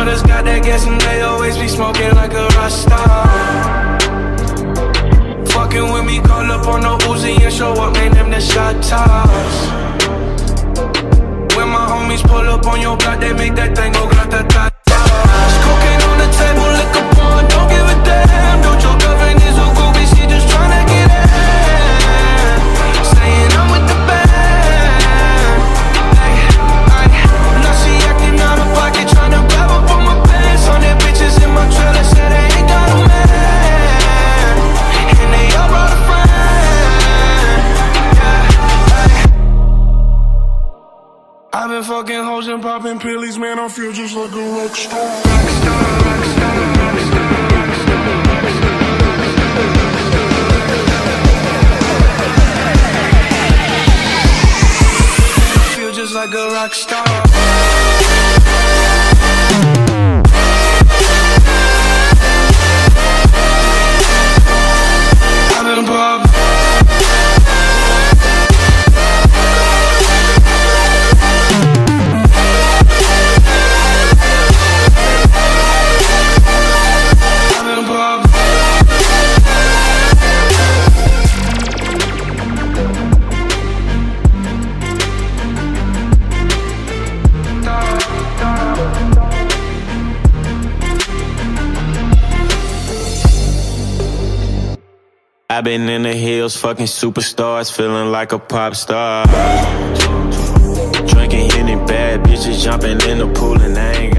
brothers got that gas and they always be smoking like a rock star. Fucking with me, call up on the Uzi and show up, man, them the shot toss. When my homies pull up on your block, they make that thing go grata-ta-ta. Cocaine on the table, liquor porn, don't give a damn. Don't your girlfriend is a groupie, she just tryna get in. Saying I'm with the band. Now she acting out of pocket, tryna grab up on my pants. On their bitches in my trailer, said they ain't got a man. And they all brought a friend. I've been fucking hoes and popping pillies, man, I feel just like a rock star. Just like a rock star. I've been poppin'. I've been in the hills, fucking superstars, feeling like a pop star. Drinking Henny, bad bitches jumping in the pool and I ain't got